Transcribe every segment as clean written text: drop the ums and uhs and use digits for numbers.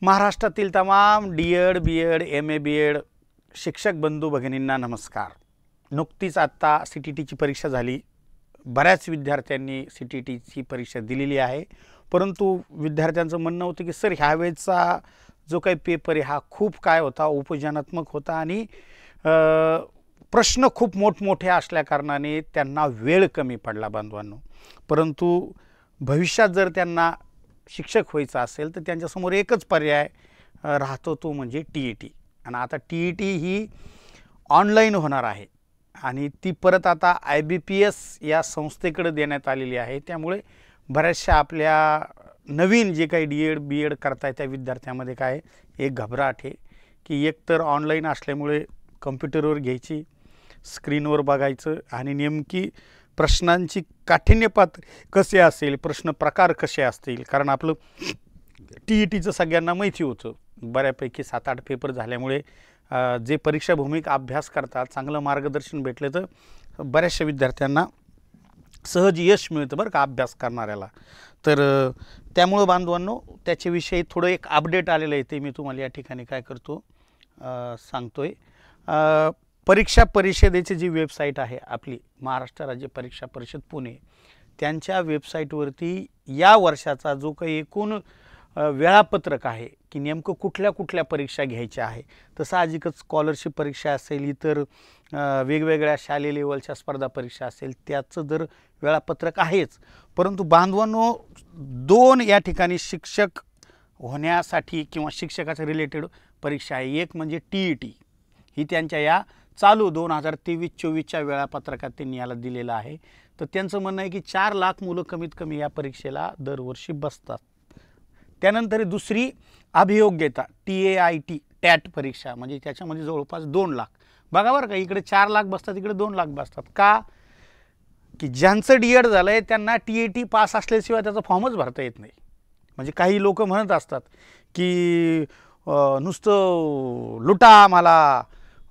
महाराष्ट्रातील तमाम डी.एड, B Ed, MA. B Ed शिक्षक बंधू भगिनींना नमस्कार। नुकतीच आता सी.टी.टीची परीक्षा झाली। बऱ्याच विद्यार्थ्यांनी सी.टी.टीची परीक्षा दिलेली आहे, परंतु विद्यार्थ्यांचं म्हणणं होतं की सर ह्यावेळेचा जो काही पेपर आहे हा खूप काय होता, उपयोजनात्मक होता आणि प्रश्न खूप मोठमोठे असल्या कारणाने त्यांना वेळ कमी पडला बांधवांनो। परंतु भविष्यात जर त्यांना शिक्षक व्हायचं असेल तर त्यांच्यासमोर एकच पर्याय राहतो, तो म्हणजे टी.ई.टी. आणि आता टी.ई.टी ही ऑनलाईन होणार आहे आणि ती परत आता IBPS या संस्थेकडे देण्यात आलेली आहे। त्यामुळे बऱ्याचशा आपल्या नवीन जे काही डी.एड, बी.एड करताय त्या विद्यार्थ्यांमध्ये काय एक घबराट आहे की एकतर ऑनलाईन असल्यामुळे कम्प्युटरवर घ्यायची, स्क्रीनवर बघायचं आणि नेमकी प्रश्नांची काठिण्य पातळी कसे असेल, प्रश्न प्रकार कसे असतील। कारण आपलं टी.ई.टीचं सगळ्यांना माहिती होतं, बऱ्यापैकी 7-8 पेपर झाल्यामुळे जे परीक्षा भूमिक अभ्यास करतात चांगलं मार्गदर्शन भेटले तर बऱ्याचशा विद्यार्थ्यांना सहज यश मिळतं बरं का अभ्यास करणाऱ्याला। तर त्यामुळे बांधवांनो त्याच्याविषयी थोडं एक अपडेट आलेलं आहे, ते मी तुम्हाला या ठिकाणी काय करतो सांगतोय। परीक्षा परिषदेची जी वेबसाईट आहे आपली महाराष्ट्र राज्य परीक्षा परिषद पुणे, त्यांच्या वेबसाईटवरती या वर्षाचा जो काही एकूण वेळापत्रक आहे की नेमकं कुठल्या कुठल्या परीक्षा घ्यायच्या आहे, तर साहजिकच स्कॉलरशिप परीक्षा असेल, इतर वेगवेगळ्या शालेय लेवलच्या स्पर्धा परीक्षा असेल, त्याचं जर वेळापत्रक आहेच। परंतु बांधवांनो 2 या ठिकाणी शिक्षक होण्यासाठी किंवा शिक्षकाच्या रिलेटेड परीक्षा आहे। एक म्हणजे टी.ई.टी, ही त्यांच्या या चालू 2023-24च्या वेळापत्रकात त्यांनी याला दिलेलं आहे। तर त्यांचं म्हणणं आहे की 4 लाख मुलं कमीत कमी या परीक्षेला दरवर्षी बसतात। त्यानंतर दुसरी अभियोग्यता TAIT टॅट परीक्षा, म्हणजे त्याच्यामध्ये जवळपास 2 लाख। बघा बरं का, इकडे 4 लाख बसतात, इकडे 2 लाख बसतात। का की ज्यांचं डी.एड झालं आहे त्यांना टी.ई.टी पास असल्याशिवाय त्याचा फॉर्मच भरता येत नाही। म्हणजे काही लोक म्हणत असतात की नुसतं लुटा आम्हाला,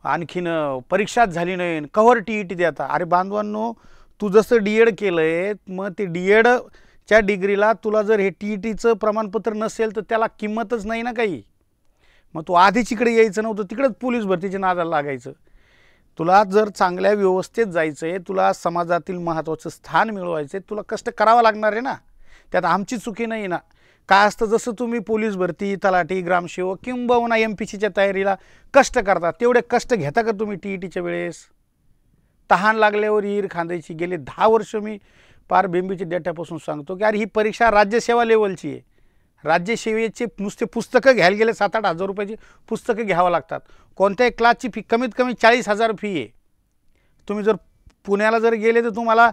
आणखीन परीक्षाच झाली नाही, कव्हर टी.ई.टी देता। अरे बांधवांनो, तू जसं डी.एड केलं आहे मग ते डी.एडच्या डिग्रीला तुला जर हे टी.ई.टीचं प्रमाणपत्र नसेल तर त्याला किंमतच नाही ना काही। मग तू आधीच इकडे यायचं नव्हतं, तिकडेच पोलीस भरतीच्या नादाला लागायचं। तुला जर चांगल्या व्यवस्थेत जायचं आहे, तुला समाजातील महत्त्वाचं स्थान मिळवायचं आहे, तुला कष्ट करावं लागणार आहे ना। त्यात आमची चुकी नाही ना। काय असतं, जसं तुम्ही पोलीस भरती, तलाठी, ग्रामसेवक किंबहुना MPSCच्या तयारीला कष्ट करता, तेवढे कष्ट घेता का तुम्ही टी.ई.टीच्या वेळेस? तहान लागल्यावर हिर खांदायची। गेले 10 वर्ष मी पार बेंबीच्या डेट्यापासून सांगतो की अरे ही परीक्षा राज्यसेवा लेवलची आहे। राज्यसेवेचे नुसते पुस्तकं घ्यायला गेले 7-8 हजार रुपयाची पुस्तकं घ्यावं लागतात। कोणत्याही क्लासची फी कमीत कमी 40,000 फी आहे। तुम्ही जर पुण्याला जर गेले तर तुम्हाला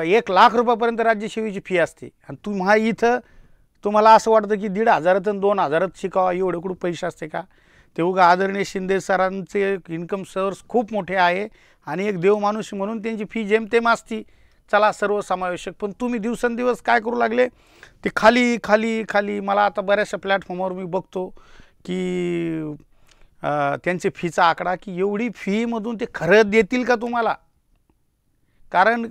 1 लाख रुपयापर्यंत राज्यसेवेची फी असते आणि तुम्हा इथं तुम्हाला असं वाटतं की 1,500 आणि 2,000 शिकावा, एवढे कुठं पैसे असते का? ते उगा आदरणीय शिंदे सरांचे इन्कम सोर्स खूप मोठे आहे आणि एक देव माणूस म्हणून त्यांची फी जेमतेम असती, चला सर्वसमावेशक। पण तुम्ही दिवसेंदिवस काय करू लागले, ते खाली खाली खाली। मला आता बऱ्याचशा प्लॅटफॉर्मवर मी बघतो की त्यांचे फीचा आकडा, की एवढी फीमधून ते खरं देतील का तुम्हाला? कारण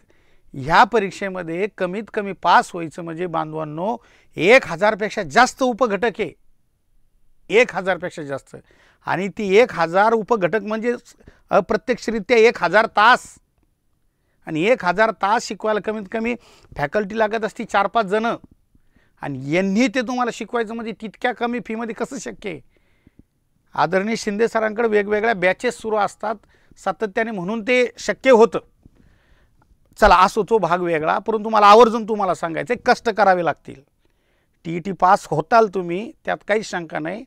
ह्या परीक्षेमध्ये कमीत कमी पास व्हायचं म्हणजे बांधवांनो 1000 पेक्षा जास्त उपघटक आहे, 1000 पेक्षा जास्त। आणि ती 1000 उपघटक म्हणजे अप्रत्यक्षरित्या 1000 तास, आणि 1000 तास शिकवायला कमीत कमी फॅकल्टी लागत असती 4-5 जण, आणि यांनी ते तुम्हाला शिकवायचं म्हणजे तितक्या कमी फीमध्ये कसं शक्य आहे? आदरणीय शिंदे सरांकडे वेगवेगळ्या बॅचेस सुरू असतात सातत्याने, म्हणून ते शक्य होतं। चला असो, तो भाग वेगळा, परंतु मला आवर्जून तुम्हाला सांगायचं आहे कष्ट करावे लागतील। टी.ई.टी पास होताल तुम्ही, त्यात काही शंका नाही,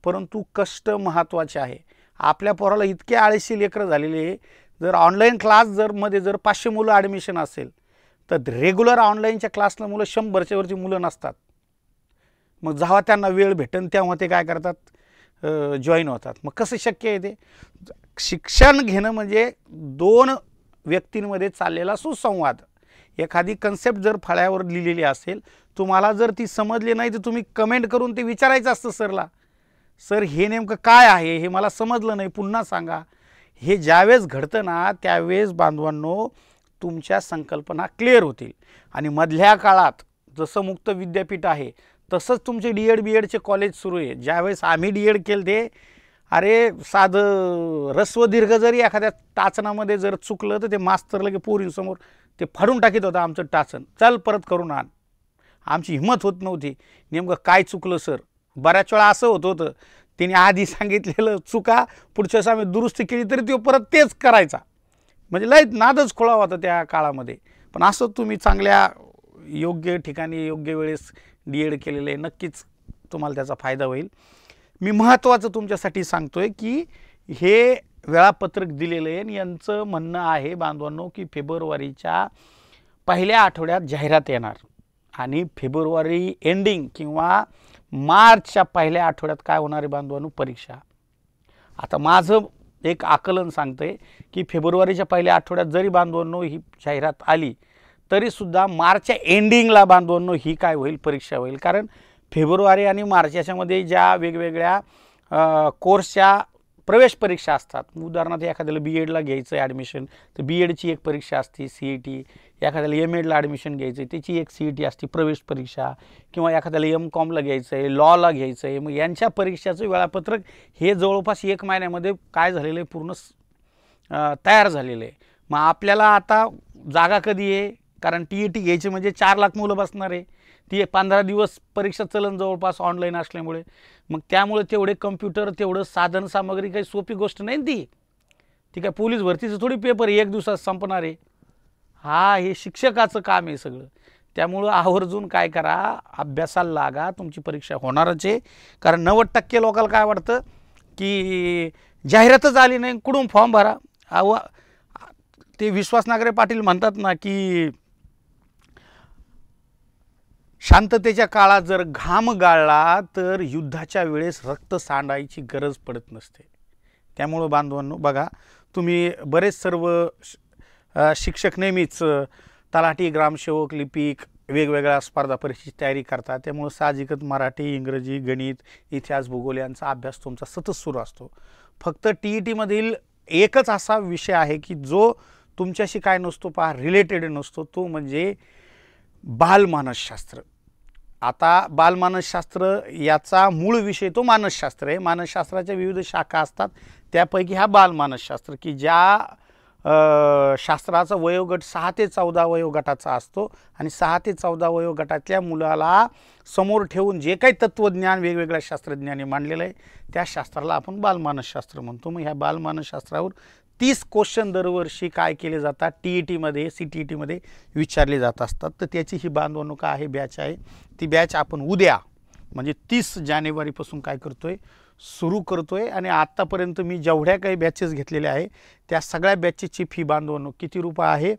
परंतु कष्ट महत्त्वाचे आहे। आपल्या पोराला इतके आळशी लेकरं झालेले, जर ऑनलाईन क्लास मध्ये जर 500 मुलं ॲडमिशन असेल तर रेग्युलर ऑनलाईनच्या क्लासला मुलं 100च्या वरची मुलं नसतात। मग जेव्हा त्यांना वेळ भेटेल तेव्हा ते काय करतात, जॉईन होतात। मग कसं शक्य आहे ते? शिक्षण घेणं म्हणजे 2 व्यक्तींमध्ये चाललेला सुसंवाद। एखादी कन्सेप्ट जर फळ्यावर लिहिलेली असेल, तुम्हाला जर ती समजली नाही तर तुम्ही कमेंट करून ते विचारायचं असतं सरला, सर हे नेमकं काय आहे, हे मला समजलं नाही, पुन्हा सांगा। हे ज्यावेळेस घडतं ना त्यावेळेस बांधवांनो तुमच्या संकल्पना क्लिअर होतील। आणि मधल्या काळात जसं मुक्त विद्यापीठ आहे तसंच तुमचे डी.एड. बी.एडचे कॉलेज सुरू आहे. ज्यावेळेस आम्ही डी.एड केलं ते अरे साधं ऱ्हस्व दीर्घ जरी एखाद्या टाचनामध्ये जर चुकलं तर ते मास्तर लगे पोरींसमोर ते फाडून टाकीत होतं आमचं टाचन. चल परत करून आण. आमची हिंमत होत नव्हती. नेमकं काय चुकलं सर. बऱ्याच वेळा असं होत होतं तिने आधी सांगितलेलं चुका पुढच्या वेळेस आम्ही दुरुस्ती केली तरी तो परत तेच करायचा. म्हणजे लय नादच खोळा होता त्या काळामध्ये. पण असं तुम्ही चांगल्या योग्य ठिकाणी योग्य वेळेस डी.एड केलेलं आहे. नक्कीच तुम्हाला त्याचा फायदा होईल. मी महत्त्वाचं तुमच्यासाठी सांगतोय की हे वेळापत्रक दिलेलं आहे आणि यांचं म्हणणं आहे बांधवांनो की फेब्रुवारीच्या पहिल्या आठवड्यात जाहिरात येणार आणि फेब्रुवारी एंडिंग किंवा मार्चच्या पहिल्या आठवड्यात काय होणार आहे बांधवांनो परीक्षा. आता माझं एक आकलन सांगतंय की फेब्रुवारीच्या पहिल्या आठवड्यात जरी बांधवांनो ही जाहिरात आली तरीसुद्धा मार्चच्या एंडिंगला बांधवांनो ही काय होईल परीक्षा होईल. कारण फेब्रुवारी आणि मार्च याच्यामध्ये ज्या वेगवेगळ्या कोर्सच्या प्रवेश परीक्षा असतात. उदाहरणार्थ एखाद्याला बी.एडला घ्यायचं आहे ॲडमिशन तर बी.एडची एक परीक्षा असते CET. एखाद्याला M.एडला ॲडमिशन घ्यायचं आहे त्याची एक CET असते प्रवेश परीक्षा. किंवा एखाद्याला M.कॉमला घ्यायचं आहे लॉला घ्यायचं आहे. मग यांच्या परीक्षाचं वेळापत्रक हे जवळपास 1 महिन्यामध्ये काय झालेलं आहे पूर्ण तयार झालेलं आहे. मग आपल्याला आता जागा कधी आहे कारण TET घ्यायची म्हणजे 4 लाख मुलं बसणार आहे. ती 15 दिवस परीक्षा चलन जवळपास ऑनलाईन असल्यामुळे. मग त्यामुळे तेवढे कम्प्युटर तेवढं साधन सामग्री काही सोपी गोष्ट नाही ती काय पोलीस भरतीचं थोडी पेपर 1 दिवसात संपणार आहे. हे शिक्षकाचं काम आहे सगळं. त्यामुळं आवर्जून काय करा अभ्यासाला लागा. तुमची परीक्षा होणारच आहे. कारण 90% लोकांना काय वाटतं की जाहिरातच आली नाही कुठून फॉर्म भरा. ते विश्वास नागरे पाटील म्हणतात ना की शांततेच्या काळात जर घाम गाळला तर युद्धाच्या वेळेस रक्त सांडायची गरज पडत नसते. त्यामुळं बांधवांनो बघा तुम्ही बरेच सर्व शिक्षक नेहमीच तलाठी ग्रामसेवक लिपिक वेगवेगळ्या स्पर्धा परीक्षेची तयारी करतात. त्यामुळं साहजिकच मराठी इंग्रजी गणित इतिहास भूगोल यांचा अभ्यास तुमचा सतत सुरू असतो. फक्त TET एकच असा विषय आहे की जो तुमच्याशी काय नसतो रिलेटेड नसतो तो म्हणजे बालमानसशास्त्र. आता बालमानसशास्त्र याचा मूळ विषय तो मानसशास्त्र आहे. मानसशास्त्राच्या विविध शाखा असतात त्यापैकी हा बालमानसशास्त्र की ज्या शास्त्राचा वयोगट 6 ते 14 वयोगटाचा असतो आणि 6 ते 14 वयोगटातल्या मुलाला समोर ठेवून जे काही तत्त्वज्ञान वेगवेगळ्या शास्त्रज्ञांनी मांडलेलं आहे त्या शास्त्राला आपण बालमानसशास्त्र म्हणतो. मग ह्या बालमानसशास्त्रावर 30 क्वेश्चन दरवर्षी काय केले जातात TET CTET विचारले जात असतात. तर त्याची ही बांधवणूक का आहे बॅच आहे. ती बॅच आपण उद्या म्हणजे 30 जानेवारीपासून काय करतोय सुरू करतोय. आणि आत्तापर्यंत मी जेवढ्या काही बॅचेस घेतलेल्या आहे त्या सगळ्या बॅचेसची फी बांधवणूक किती रुपये आहे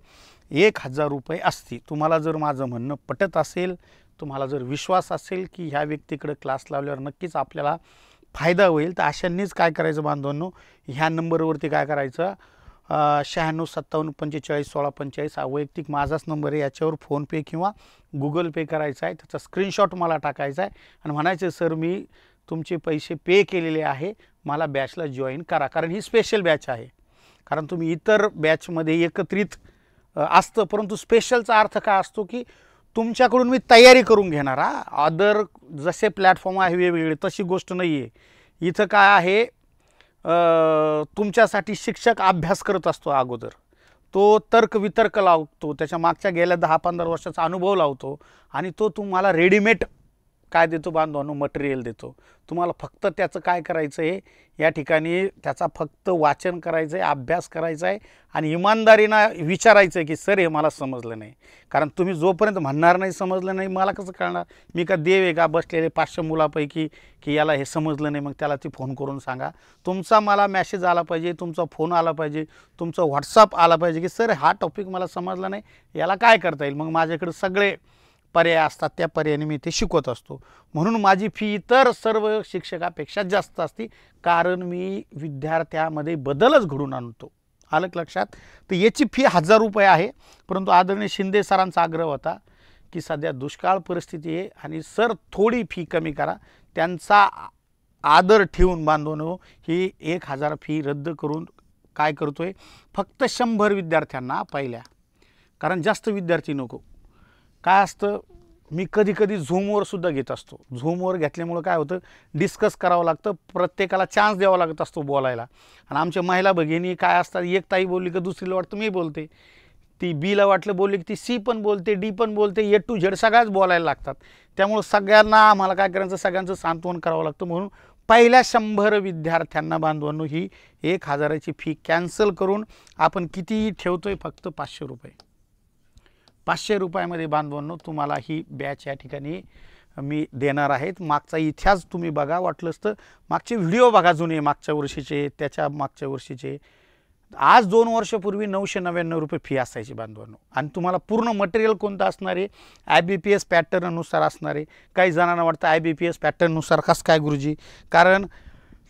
1000 रुपये असते. तुम्हाला जर माझं म्हणणं पटत असेल तुम्हाला जर विश्वास असेल की ह्या व्यक्तीकडे क्लास लावल्यावर नक्कीच आपल्याला फायदा होईल तर अशांनीच काय करायचं बांधवांनो ह्या नंबरवरती काय करायचं 96 57 45 16 45 हा वैयक्तिक माझाच नंबर आहे. याच्यावर फोनपे किंवा गुगल पे करायचा आहे. त्याचा स्क्रीनशॉट मला टाकायचा आहे आणि म्हणायचं सर मी तुमचे पैसे पे केलेले आहे मला बॅचला जॉईन करा. कारण ही स्पेशल बॅच आहे. कारण तुम्ही इतर बॅचमध्ये एकत्रित असतं परंतु स्पेशलचा अर्थ काय असतो की तुमच्याकडून मी तयारी करून घेणार. अदर जसे प्लॅटफॉर्म आहे वेगवेगळे तशी गोष्ट नाही आहे. इथं काय आहे तुमच्यासाठी शिक्षक अभ्यास करत असतो अगोदर. तो तर्क वितर्क लावतो त्याच्या मागच्या गेल्या 10-15 वर्षाचा अनुभव लावतो आणि तो तुम्हाला रेडीमेड काय देतो बांधवांनो मटेरियल देतो. तुम्हाला फक्त त्याचं काय करायचं आहे या ठिकाणी त्याचा फक्त वाचन करायचं आहे अभ्यास करायचा आहे आणि इमानदारीनं विचारायचं आहे की सर हे मला समजलं नाही. कारण तुम्ही जोपर्यंत म्हणणार नाही समजलं नाही मला कसं कळणार मी का देव आहे का बसलेले 500 मुलापैकी की याला हे समजलं नाही मग त्याला ती फोन करून सांगा. तुमचा मला मॅसेज आला पाहिजे तुमचा फोन आला पाहिजे तुमचा व्हॉट्सअप आला पाहिजे की सर हा टॉपिक मला समजला नाही याला काय करता येईल. मग माझ्याकडे सगळे पर्याय असतात त्या पर्यायाने मी ते शिकवत असतो. म्हणून माझी फी इतर सर्व शिक्षकापेक्षा जास्त असते कारण मी विद्यार्थ्यामध्ये बदलच घडून आणतो. आलं लक्षात. तर याची फी 1000 रुपये आहे. परंतु आदरणीय शिंदे सरांचा आग्रह होता की सध्या दुष्काळ परिस्थिती आहे आणि सर थोडी फी कमी करा. त्यांचा आदर ठेवून बांधवनो ही 1000 फी रद्द करून काय करतोय फक्त 100 विद्यार्थ्यांना पहिल्या कारण जास्त विद्यार्थी नको. काय असतं मी कधी कधी झूमवर सुद्धा घेत असतो. झूमवर घेतल्यामुळं काय होतं, डिस्कस करावं लागतं, प्रत्येकाला चान्स द्यावा लागत असतो बोलायला. आणि आमच्या महिला भगिनी काय असतात, एक ताई बोलली की दुसरीला वाटतं मी बोलते, ती बीला वाटलं बोलली की ती सी पण बोलते, डी पण बोलते, ए टू झेड सगळ्याच बोलायला लागतात. त्यामुळं सगळ्यांना आम्हाला काय करायचं, सगळ्यांचं सांत्वन करावं लागतं. म्हणून पहिल्या 100 विद्यार्थ्यांना बांधवांनो ही 1000ची फी कॅन्सल करून आपण किती ठेवतोय, फक्त 500 रुपये. 500 रुपयामध्ये बांधवांनो तुम्हाला ही बॅच या ठिकाणी मी देणार आहेत. मागचा इतिहास तुम्ही बघा, वाटलंच तर मागचे व्हिडिओ बघा जुने, मागच्या वर्षीचे, त्याच्या मागच्या वर्षीचे. आज 2 वर्षापूर्वी 999 रुपये फी असायची बांधवांनो. आणि तुम्हाला पूर्ण मटेरियल कोणतं असणार आहे, IBPS पॅटर्ननुसार असणार आहे. काही जणांना वाटतं IBPS पॅटर्ननुसार कसं काय गुरुजी, कारण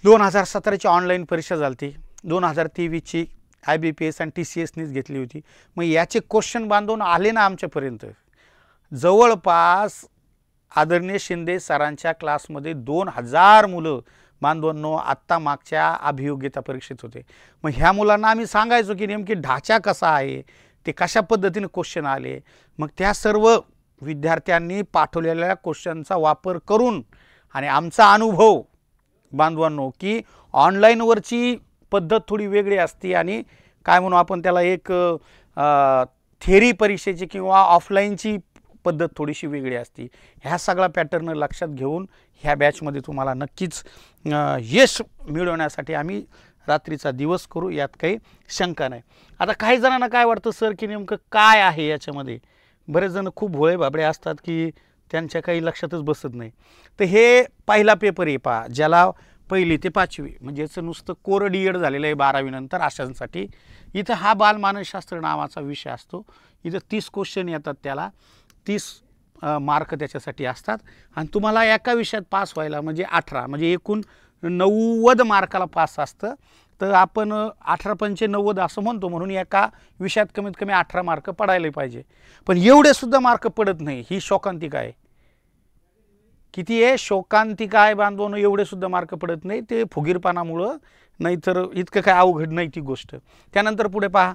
2017ची ऑनलाईन परीक्षा झाली होती, 2023ची IBPS आणि TCSनीच घेतली होती. मग याचे क्वेश्चन बांधून आले ना आमच्यापर्यंत. जवळपास आदरणीय शिंदे सरांच्या क्लासमध्ये 2000 मुलं बांधवांनो आत्ता मागच्या अभियोग्यता परीक्षेत होते. मग ह्या मुलांना आम्ही सांगायचो की नेमकी ढाचा कसा आहे, ते कशा पद्धतीने क्वेश्चन आले. मग त्या सर्व विद्यार्थ्यांनी पाठवलेल्या क्वेश्चनचा वापर करून आणि आमचा अनुभव बांधवांनो की ऑनलाईनवरची पद्धत थोडी वेगळी असते आणि काय म्हणू आपण त्याला, एक थेरी परीक्षेची किंवा ऑफलाईनची पद्धत थोडीशी वेगळी असते. ह्या सगळा पॅटर्न लक्षात घेऊन ह्या बॅचमध्ये तुम्हाला नक्कीच यश मिळवण्यासाठी आम्ही रात्रीचा दिवस करू, यात काही शंका नाही. आता काही जणांना काय वाटतं सर की नेमकं काय आहे याच्यामध्ये, बरेच जण खूप भोळे भाबडे असतात की त्यांच्या काही लक्षातच बसत नाही. तर हे पहिला पेपर आहे पहा, ज्याला 1ली ते 5वी म्हणजे याचं नुसतं कोर DED झालेलं आहे 12वी नंतर अशांसाठी. इथं हा बालमानसशास्त्र नावाचा विषय असतो. इथं 30 क्वेश्चन येतात, त्याला 30 मार्क त्याच्यासाठी असतात. आणि तुम्हाला एका विषयात पास व्हायला म्हणजे 18 म्हणजे एकूण 90 मार्काला पास असतं. तर आपण 18×5 90 असं म्हणतो, म्हणून एका विषयात कमीत कमी 18 मार्क पडायला पाहिजे. पण एवढे सुद्धा मार्क पडत नाही, ही शोकांतिका आहे. किती आहे, शोकांतिका आहे बांधवांनो, एवढे सुद्धा मार्क पडत नाही. ते फुगीरपणामुळं, नाहीतर इतकं काय अवघड नाही ती गोष्ट. त्यानंतर पुढे पहा,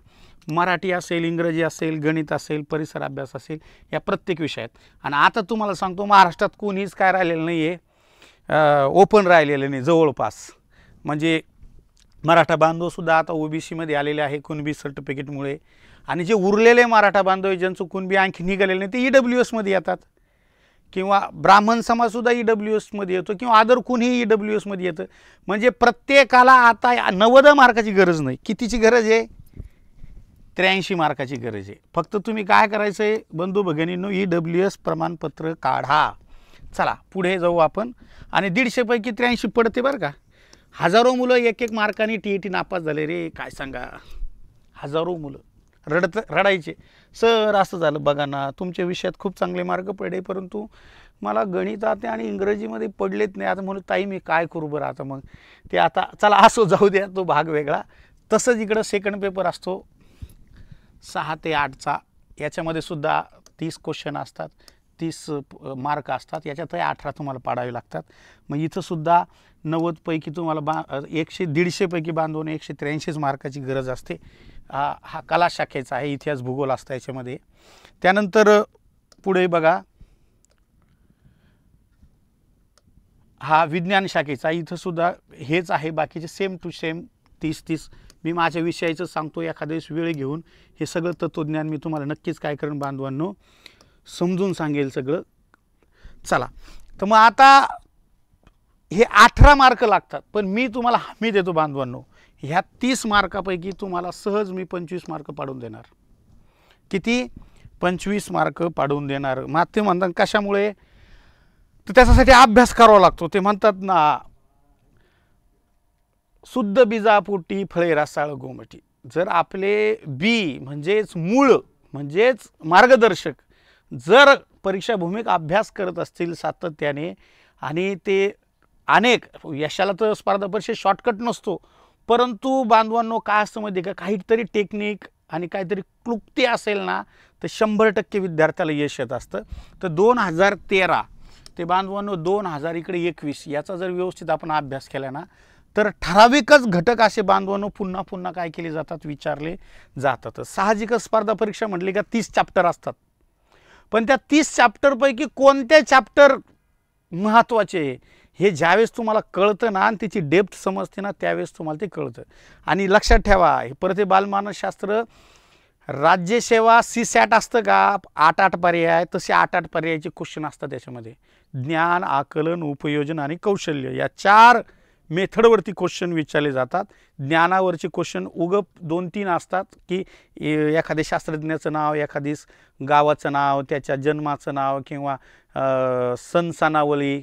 मराठी असेल, इंग्रजी असेल, गणित असेल, परिसर अभ्यास असेल, या प्रत्येक विषयात. आणि आता तुम्हाला सांगतो महाराष्ट्रात कोणीच काय राहिलेलं नाही आहे, ओपन राहिलेलं नाही जवळपास. म्हणजे मराठा बांधवसुद्धा आता OBCमध्ये आलेले आहे कुणबी सर्टिफिकेटमुळे. आणि जे उरलेले मराठा बांधव ज्यांचं कुणबी आणखी निघालेलं नाही ते EWSमध्ये येतात, किंवा ब्राह्मण समाजसुद्धा EWSमध्ये येतो, किंवा अदर कुणीही EWSमध्ये येतं. म्हणजे प्रत्येकाला आता 90 मार्काची गरज नाही. कितीची गरज आहे, 83 मार्काची गरज आहे. फक्त तुम्ही काय करायचं आहे बंधू भगिनींनो, EWS प्रमाणपत्र काढा. चला पुढे जाऊ आपण. आणि 150 पैकी 83 पडते बरं का. हजारो मुलं एक मार्काने TET नापास झाले रे, काय सांगा. हजारो मुलं रडायचे, सर असं झालं बघा ना, तुमच्या विषयात खूप चांगले मार्क पडले, परंतु मला गणितात आणि इंग्रजीमध्ये पडलेत नाही. आता म्हणून ताई मी काय करू बरं. आता मग ते आता चला असं जाऊ द्या, तो भाग वेगळा. तसंच इकडं सेकंड पेपर असतो 6 ते 8चा. याच्यामध्ये सुद्धा 30 क्वेश्चन असतात, 30 मार्क असतात. याच्यात 18 तुम्हाला पाडावे लागतात. मग इथं सुद्धा 90 पैकी तुम्हाला 150 पैकी बांधून 183 मार्काची गरज असते. हा कला शाखेचा आहे, इतिहास भूगोल असतं याच्यामध्ये. त्यानंतर पुढे बघा, हा विज्ञान शाखेचा. इथं सुद्धा हेच आहे, बाकीचे सेम टू सेम 30. मी माझ्या विषयाचं सांगतो, एखाद्या दिवस वेळ घेऊन हे सगळं तत्त्वज्ञान मी तुम्हाला नक्कीच काय करेन बांधवांनो, समजून सांगेल सगळं. चला, तर मग आता हे 18 मार्क लागतात, पण मी तुम्हाला हमी देतो बांधवांनो, ह्या 30 मार्कापैकी तुम्हाला सहज मी 25 मार्क पाडून देणार. किती, 25 मार्क पाडून देणार. मग ते म्हणतात कशामुळे, तर त्याच्यासाठी अभ्यास करावा लागतो. ते म्हणतात ना, शुद्ध बीजापोटी फळे रसाळ गोमटी. जर आपले बी म्हणजेच मूळ म्हणजेच मार्गदर्शक जर परीक्षा भूमिक अभ्यास करत असतील सातत्याने, आणि ते अनेक यशाला तर स्पर्धा परीक्षेत शॉर्टकट नसतो, परंतु बांधवांनो काय असतं माहिती का, काहीतरी टेक्निक आणि काहीतरी क्लुप्ती असेल ना, तर 100% विद्यार्थ्याला यश येत असतं. तर 2013 ते बांधवांनो 2000 इकडे 21 याचा जर व्यवस्थित आपण अभ्यास केला ना, तर ठराविकच घटक असे बांधवांनो पुन्हा पुन्हा काय केले जातात, विचारले जातात. साहजिकच स्पर्धा परीक्षा म्हटली का 30 चॅप्टर असतात, पण त्या 30 चॅप्टरपैकी कोणते चॅप्टर महत्त्वाचे हे ज्यावेळेस तुम्हाला कळतं ना आणि त्याची डेप्थ समजते ना त्यावेळेस तुम्हाला ते कळतं. आणि लक्षात ठेवा, हे परत हे बालमानसशास्त्र राज्यसेवा CSAT असतं का 8 पर्याय, तसे 8 पर्यायाचे क्वेश्चन असतात त्याच्यामध्ये. ज्ञान, आकलन, उपयोजन आणि कौशल्य या 4 मेथडवरती क्वेश्चन विचारले जातात. ज्ञानावरचे क्वेश्चन 2-3 असतात की एखाद्या शास्त्रज्ञाचं नाव, एखादी गावाचं नाव, त्याच्या जन्माचं नाव किंवा सण सणावली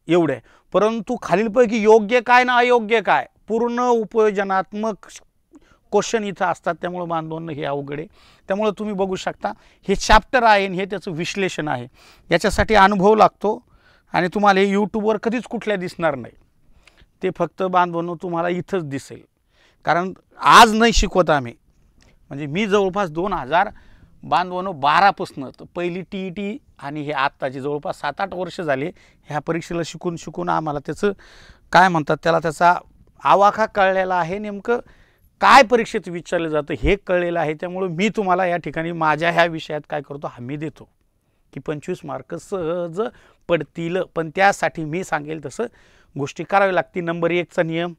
एवढे. परंतु खालीलपैकी योग्य काय ना अयोग्य काय पूर्ण उपयोजनात्मक क्वेश्चन इथं असतात. त्यामुळे बांधवांना हे अवघड आहे. त्यामुळे तुम्ही बघू शकता हे चॅप्टर आहे आणि हे त्याचं विश्लेषण आहे. याच्यासाठी अनुभव लागतो आणि तुम्हाला हे यूट्यूबवर कधीच कुठल्या दिसणार नाही. ते फक्त बांधवांनो तुम्हाला इथंच दिसेल. कारण आज नाही शिकवत आम्ही. म्हणजे मी जवळपास 2012 पासून तर पहिली TET आणि हे आत्ताची जवळपास 7-8 वर्ष झाले ह्या परीक्षेला शिकून आम्हाला त्याचं काय म्हणतात त्याला त्याचा आवाका कळलेला आहे. नेमकं काय परीक्षेत विचारलं जातं हे कळलेलं आहे. त्यामुळे मी तुम्हाला या ठिकाणी माझ्या ह्या विषयात काय करतो हमी देतो की 25 मार्क सहज पडतील. पण त्यासाठी मी सांगेल तसं गोष्टी करावी लागतील. नंबर 1चा नियम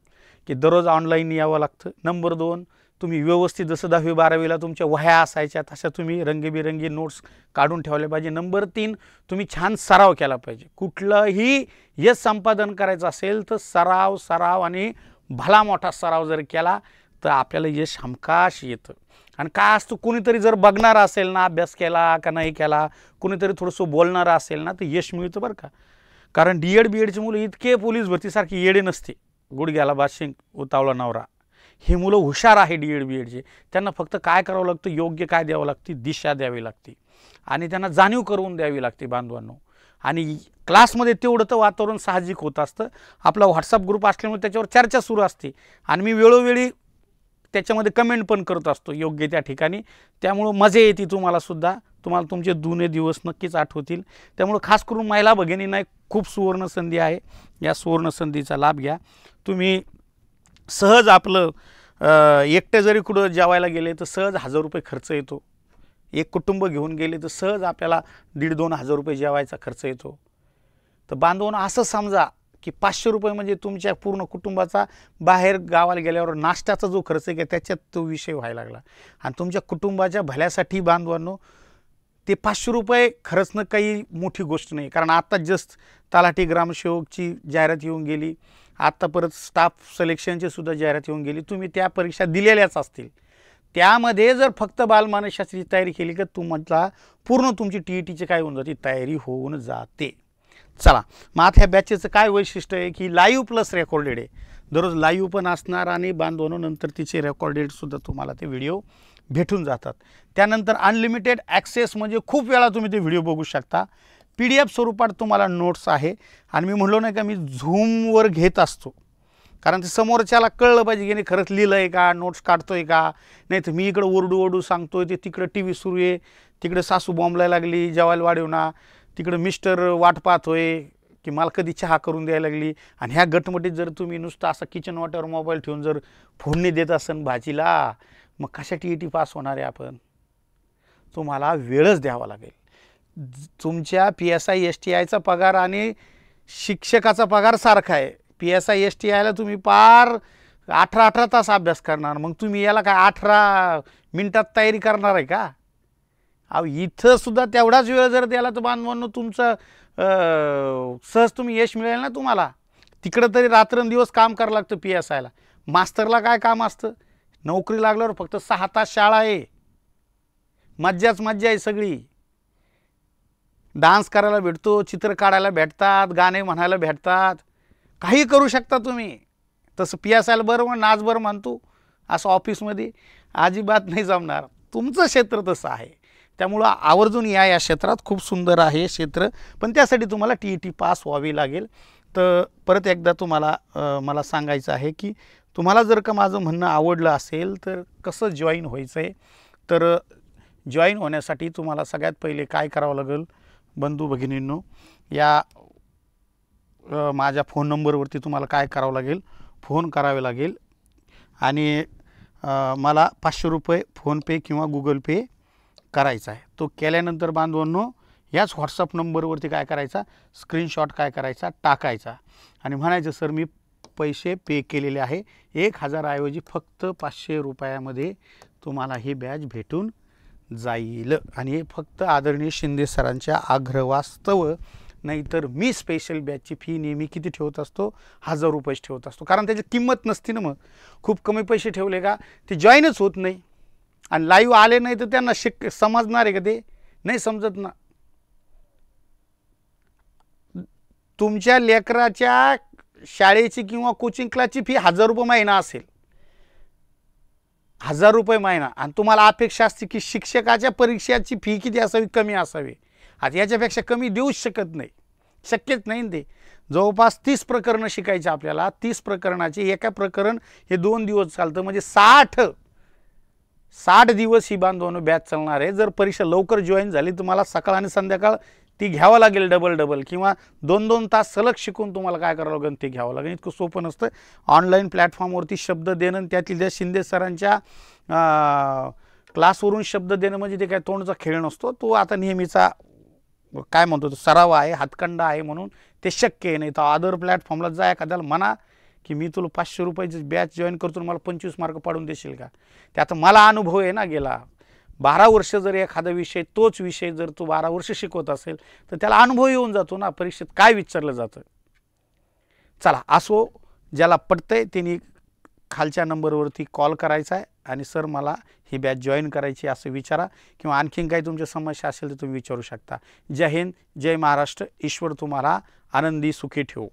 की दररोज ऑनलाईन यावं लागतं. नंबर 2 तुम्ही व्यवस्थित जसं 10वी-12वीला तुमच्या वह्या असायच्या तशा तुम्ही रंगीबिरंगी नोट्स काढून ठेवल्या पाहिजे. नंबर 3 तुम्ही छान सराव केला पाहिजे. कुठलंही यश संपादन करायचं असेल तर सराव आणि भला मोठा सराव जर केला तर आपल्याला यश हमखास येतं. आणि काय असतं कुणीतरी जर बघणारा असेल ना अभ्यास केला का नाही केला, कुणीतरी थोडंसं बोलणारं असेल ना तर यश मिळतं बरं का. कारण D.Ed B.Edची मुलं इतके पोलीस भरतीसारखी येडे नसते. गुडघ्याला बाशिंग उतावळा नवरा हे मुलं हुशार आहे D.Ed B.Edचे. त्यांना फक्त काय करावं लागतं, योग्य काय द्यावं लागते, दिशा द्यावी लागते आणि त्यांना जाणीव करून द्यावी लागते बांधवांनो. आणि क्लासमध्ये तेवढं तर वातावरण साहजिक होत असतं. आपला व्हॉट्सअप ग्रुप असल्यामुळे त्याच्यावर चर्चा सुरू असते आणि मी वेळोवेळी त्याच्यामध्ये कमेंट पण करत असतो योग्य त्या ठिकाणी. त्यामुळं मजा येते तुम्हालासुद्धा. तुम्हाला तुमचे जुने दिवस नक्कीच आठवतील. त्यामुळं खास करून महिला भगिनींना एक खूप सुवर्ण संधी आहे. या सुवर्ण संधीचा लाभ घ्या. तुम्ही सहज आपलं एकटे जरी कुठं जेवायला गेले तर सहज 1000 रुपये खर्च येतो. एक कुटुंब घेऊन गेले तर सहज आपल्याला 1,500-2 हजार रुपये जेवायचा खर्च येतो. तर बांधवांनो असं समजा की 500 रुपये म्हणजे तुमच्या पूर्ण कुटुंबाचा बाहेर गावाला गेल्यावर नाश्त्याचा जो खर्च आहे त्याच्यात तो विषय व्हायला लागला. आणि तुमच्या कुटुंबाच्या भल्यासाठी बांधवांनो ते 500 रुपये खर्चणं काही मोठी गोष्ट नाही. कारण आता जस्ट तलाठी ग्रामसेवकची जाहिरात येऊन गेली. आत्ता परत स्टाफ सिलेक्शनची सुद्धा जाहिरात येऊन गेली. तुम्ही त्या परीक्षा दिलेल्याच असतील. त्यामध्ये जर फक्त बालमानसशास्त्राची तयारी केली का तुम्हाला पूर्ण तुमची TETची काय होऊन जाते तयारी होऊन जाते. चला मग आता ह्या बॅचेचं काय वैशिष्ट्य आहे की लाईव्ह प्लस रेकॉर्डेड आहे. दररोज लाईव्ह पण असणार आणि बांधवांनो नंतर तिचे रेकॉर्डेडसुद्धा तुम्हाला ते व्हिडिओ भेटून जातात. त्यानंतर अनलिमिटेड ॲक्सेस म्हणजे खूप वेळा तुम्ही ते व्हिडिओ बघू शकता. PDF स्वरूपात तुम्हाला नोट्स आहे. आणि मी म्हणलो नाही का मी झूमवर घेत असतो कारण ते समोरच्याला कळलं पाहिजे की नाही खरंच लिहिलं आहे का, नोट्स काढतोय का. नाही तर मी इकडं ओरडू सांगतोय ते तिकडं TV सुरू आहे, तिकडे सासू बॉम्बलायला लागली जेवायला वाढवणा, तिकडं मिस्टर वाट पाहतोय की मला कधी चहा करून द्यायला लागली. आणि ह्या गटमटीत जर तुम्ही नुसतं असं किचन वाट्यावर मोबाईल ठेवून जर फोडणी देत असन भाजीला मग कशा TET पास होणार आहे आपण. तुम्हाला वेळच द्यावा लागेल. तुमच्या PSI STIचा पगार आणि शिक्षकाचा पगार सारखा आहे. PSI STIला तुम्ही पार 18 तास अभ्यास करणार. मग तुम्ही याला काय 18 मिनिटात तयारी करणार आहे का. अहो इथं सुद्धा तेवढाच वेळ जर द्याला तर बांधवांनो तुमचं सहज तुम्ही यश मिळेल ना तुम्हाला. तिकडं तरी रात्रंदिवस काम करावं लागतं PSIला. मास्तरला काय काम असतं, नोकरी लागल्यावर फक्त 6 तास शाळा आहे. मज्जाच मज्जा आहे सगळी. डान्स करायला भेटतो, चित्र काढायला भेटतात, गाणे म्हणायला भेटतात, काही करू शकता तुम्ही. तसं PSIला बरं नाच बरं म्हणतो असं ऑफिसमध्ये अजिबात नाही जमणार. तुमचं क्षेत्र तसं आहे. त्यामुळं आवर्जून या क्षेत्रात खूप सुंदर आहे क्षेत्र. पण त्यासाठी तुम्हाला TET पास व्हावी लागेल. तर परत एकदा तुम्हाला मला सांगायचं आहे की तुम्हाला जर का माझं म्हणणं आवडलं असेल तर कसं जॉईन व्हायचं आहे. तर जॉईन होण्यासाठी तुम्हाला सगळ्यात पहिले काय करावं लागेल बंधू भगिनींनो, या माझ्या फोन नंबरवरती तुम्हाला काय करावं लागेल, फोन करावे लागेल आणि मला 500 रुपये फोनपे किंवा गुगल पे करायचा आहे. तो केल्यानंतर बांधवांनो याच व्हॉट्सअप नंबरवरती काय करायचा, स्क्रीनशॉट काय करायचा, टाकायचा आणि म्हणायचं सर मी पैसे पे केलेले आहे, 1000 ऐवजी फक्त 500 रुपयामध्ये तुम्हाला ही बॅच भेटून जाईल. आणि हे फक्त आदरणीय शिंदे सरांच्या आग्रहास्तव, नाहीतर मी स्पेशल बॅचची फी नेहमी किती ठेवत असतो, 1000 रुपयेच ठेवत असतो. कारण त्याची किंमत नसती ना. मग खूप कमी पैसे ठेवले का ते जॉईनच होत नाही आणि लाईव्ह आले नाही तर त्यांना समजणार आहे का, ते नाही समजत ना. तुमच्या लेकराच्या शाळेची किंवा कोचिंग क्लासची फी 1000 रुपये महिना असेल, 1000 रुपये महिना, आणि तुम्हाला अपेक्षा असते की शिक्षकाच्या परीक्षेची फी किती असावी, कमी असावी. आता याच्यापेक्षा कमी देऊच शकत नाही, शक्यच नाही. ते जवळपास 30 प्रकरणं शिकायची आपल्याला. 30 प्रकरणाचे एका प्रकरण हे 2 दिवस चालतं, म्हणजे 60 दिवस ही बांधवांनो बॅच चालणार आहे. जर परीक्षा लवकर जॉईन झाली तुम्हाला सकाळ आणि संध्याकाळ ती घ्यावं लागेल, डबल किंवा 2-2 तास सलग शिकून तुम्हाला काय करावं लागेल, ते घ्यावं लागेल. इतकं सोपं नसतं. ऑनलाईन प्लॅटफॉर्मवरती शब्द देणं, त्यातील त्या शिंदे सरांच्या क्लासवरून शब्द देणं म्हणजे ते काय तोंडचा खेळ नसतो. तो आता नेहमीचा काय म्हणतो तो सराव आहे, हातखंडा आहे, म्हणून ते शक्य आहे. नाही तर अदर प्लॅटफॉर्मला जा, एखाद्याला म्हणा की मी तुला 500 रुपयाची बॅच जॉईन करतो, मला 25 मार्क पाडून देशील का. त्यात मला अनुभव आहे ना, गेला 12 वर्ष जर एखादा विषय, तोच विषय जर तू 12 वर्ष शिकवत असेल तर त्याला अनुभव येऊन जातो ना, परीक्षेत काय विचारलं जातं. चला असो, ज्याला पटतंय त्यांनी खालच्या नंबरवरती कॉल करायचा आहे आणि सर मला ही बॅच जॉईन करायची असं विचारा, किंवा आणखीन काही तुमच्या समस्या असेल तर तुम्ही विचारू शकता. जय हिंद, जय महाराष्ट्र. ईश्वर तुम्हाला आनंदी सुखी ठेवो.